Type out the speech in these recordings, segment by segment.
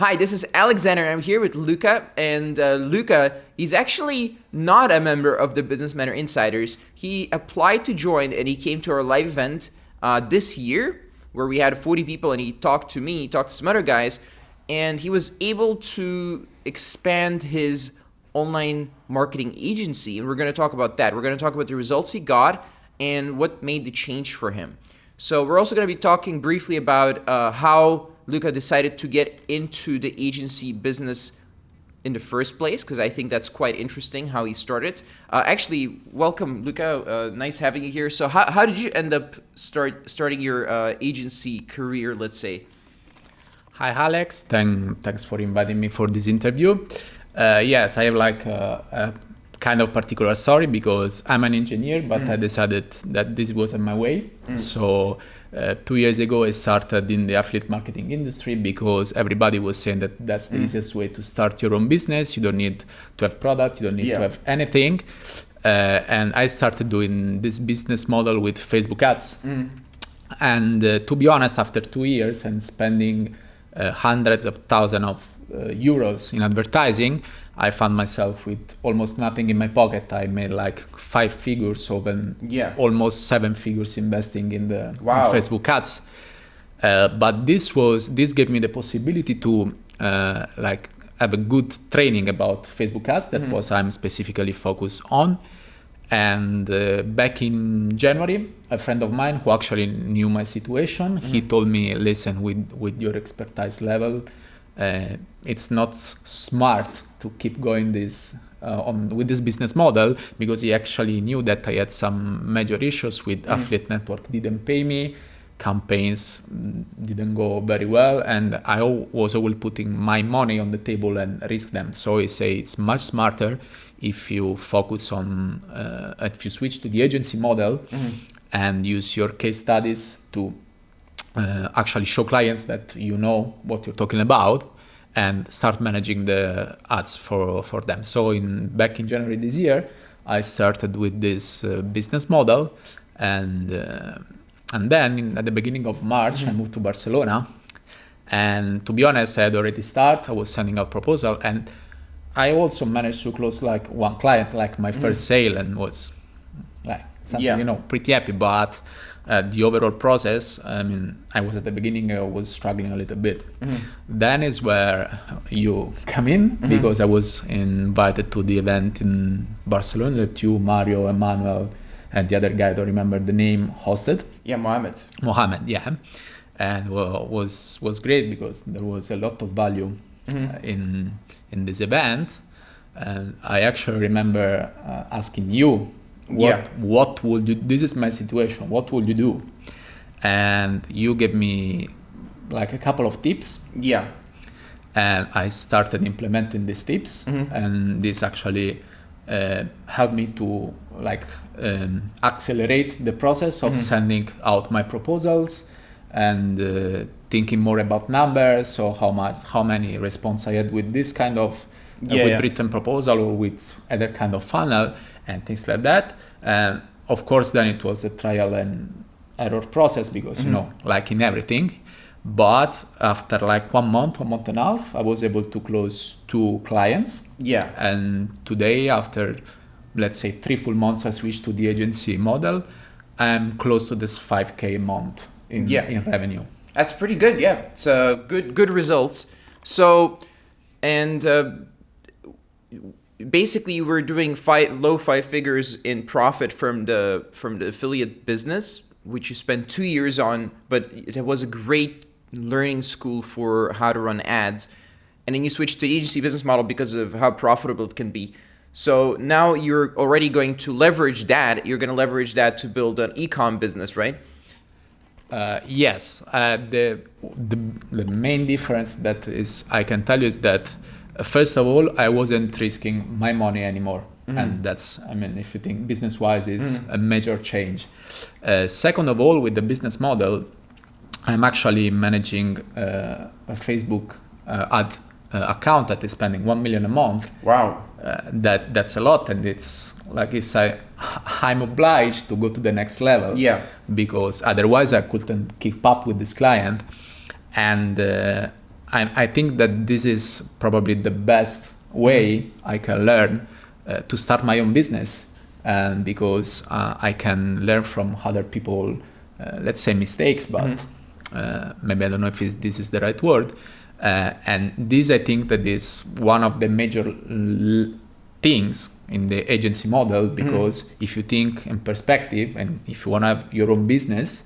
Hi, this is Aleksander. I'm here with Luca, and Luca, he's actually not a member of the Business Mentor Insiders. He applied to join, and he came to our live event this year, where we had 40 people, and he talked to me, he talked to some other guys, and he was able to expand his online marketing agency, and we're going to talk about that. We're going to talk about the results he got and what made the change for him. So we're also going to be talking briefly about how Luca decided to get into the agency business in the first place, because I think that's quite interesting how he started. Actually, welcome, Luca. Nice having you here. So how did you end up starting your agency career, let's say? Hi, Alex. Thanks for inviting me for this interview. Yes, I have like a kind of particular story because I'm an engineer, but I decided that this wasn't my way. So 2 years ago, I started in the affiliate marketing industry because everybody was saying that that's the easiest way to start your own business. You don't need to have product, you don't need to have anything. And I started doing this business model with Facebook ads. And to be honest, after 2 years and spending hundreds of thousands of euros in advertising, I found myself with almost nothing in my pocket. I made like 5 figures of almost 7 figures investing in the in Facebook ads. But this gave me the possibility to like have a good training about Facebook ads. That was I'm specifically focused on. And back in January, a friend of mine who actually knew my situation, he told me, listen, with your expertise level, it's not smart to keep going with this business model, because he actually knew that I had some major issues with affiliate network didn't pay me, campaigns didn't go very well, and I was always putting my money on the table and risk them. So he say it's much smarter if you focus on if you switch to the agency model and use your case studies to actually show clients that you know what you're talking about and start managing the ads for them. So back in January this year, I started with this business model, and then at the beginning of March, I moved to Barcelona. And to be honest, I had already started. I was sending out proposal, and I also managed to close like one client, like my first sale, and was like something pretty happy. But the overall process, I mean, I was at the beginning, I was struggling a little bit. Then is where you come in, because I was invited to the event in Barcelona that you, Mario, Emmanuel, and the other guy, I don't remember the name, hosted. Yeah, Mohammed, yeah. And was great because there was a lot of value in this event. And I actually remember asking you, what would you, this is my situation, what would you do? And you gave me like a couple of tips. And I started implementing these tips, and this actually helped me to like accelerate the process of sending out my proposals and thinking more about numbers. So how many response I had with this kind of with written proposal or with other kind of funnel and things like that. And of course, then it was a trial and error process because, like in everything. But after like 1 month, 1.5 months, I was able to close 2 clients. And today, after, let's say, 3 full months, I switched to the agency model. I'm close to this 5K a month in revenue. That's pretty good. Yeah, it's good results. So, and basically, you were doing low 5 figures in profit from the affiliate business, which you spent 2 years on, but it was a great learning school for how to run ads. And then you switched to the agency business model because of how profitable it can be. So now you're already going to leverage that. You're going to leverage that to build an e-com business, right? Yes. The main difference that is I can tell you is that first of all, I wasn't risking my money anymore. And that's, I mean, if you think business-wise, is a major change. Second of all, with the business model, I'm actually managing a Facebook ad account that is spending 1 million a month. Wow. That's a lot, and it's like I'm obliged to go to the next level. Because otherwise I couldn't keep up with this client. And I think that this is probably the best way I can learn to start my own business, and because I can learn from other people, let's say mistakes, but maybe I don't know if this is the right word. And this, I think, that is one of the major things in the agency model, because if you think in perspective and if you want to have your own business,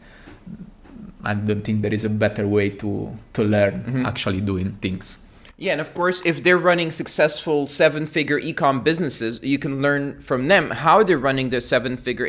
I don't think there is a better way to learn actually doing things. Yeah, and of course, if they're running successful 7-figure e-com businesses, you can learn from them how they're running their 7-figure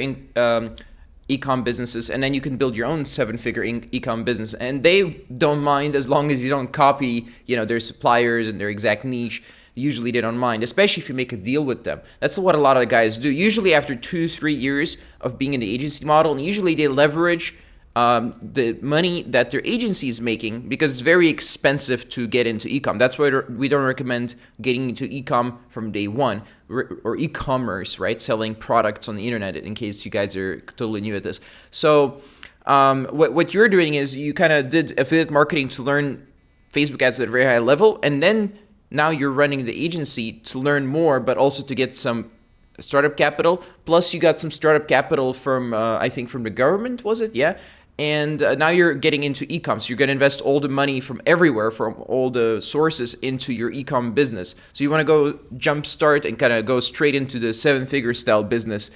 e-com businesses, and then you can build your own 7-figure e-com business. And they don't mind as long as you don't copy, their suppliers and their exact niche. Usually they don't mind, especially if you make a deal with them. That's what a lot of the guys do. Usually after 2-3 years of being in the agency model, and usually they leverage the money that their agency is making, because it's very expensive to get into e-com. That's why we don't recommend getting into e-com from day one, or e-commerce, right? Selling products on the internet, in case you guys are totally new at this. So what you're doing is you kind of did affiliate marketing to learn Facebook ads at a very high level, and then now you're running the agency to learn more, but also to get some startup capital. Plus you got some startup capital from, I think from the government, was it? Yeah. And now you're getting into e-com. So you're going to invest all the money from everywhere, from all the sources, into your e-com business. So you want to go jumpstart and kind of go straight into the 7-figure style business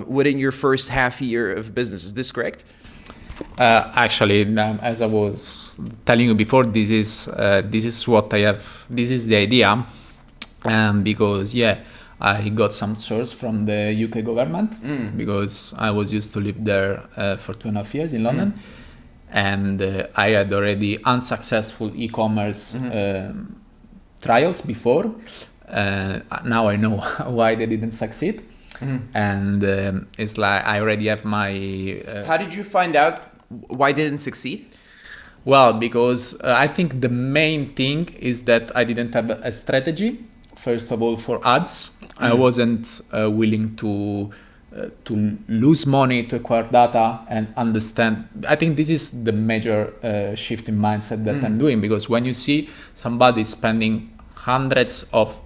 within your first half year of business. Is this correct? Actually, as I was telling you before, this is what I have. This is the idea, because I got some source from the UK government, because I was used to live there for 2.5 years in London, and I had already unsuccessful e-commerce trials before. Now I know why they didn't succeed, and it's like I already have my. How did you find out why they didn't succeed? Well, because I think the main thing is that I didn't have a strategy. First of all, for ads, I wasn't willing to lose money to acquire data and understand. I think this is the major shift in mindset that I'm doing, because when you see somebody spending hundreds of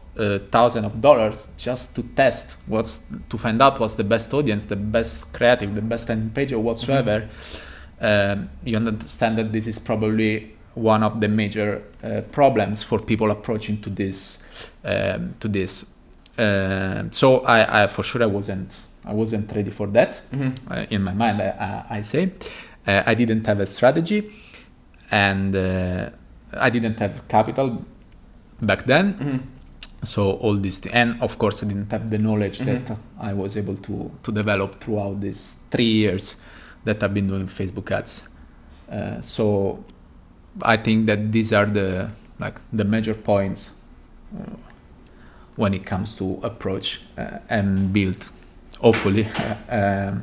thousands of dollars just to test to find out what's the best audience, the best creative, the best landing page or whatsoever, you understand that this is probably one of the major problems for people approaching to this. So I for sure I wasn't ready for that. In my mind, I say I didn't have a strategy, and I didn't have capital back then. So all this, and of course I didn't have the knowledge that I was able to develop throughout these 3 years that I've been doing Facebook ads. So I think that these are the major points when it comes to approach and build, hopefully, a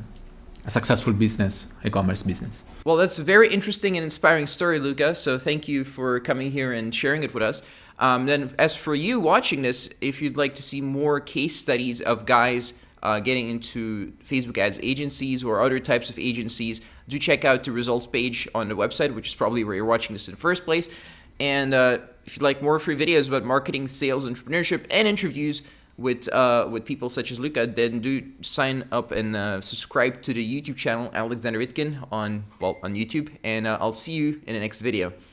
successful business, e-commerce business. Well, that's a very interesting and inspiring story, Luca. So thank you for coming here and sharing it with us. Then as for you watching this, if you'd like to see more case studies of guys getting into Facebook ads agencies or other types of agencies, do check out the results page on the website, which is probably where you're watching this in the first place. And if you'd like more free videos about marketing, sales, entrepreneurship, and interviews with people such as Luca, then do sign up and subscribe to the YouTube channel Aleksander Vitkin on YouTube. And I'll see you in the next video.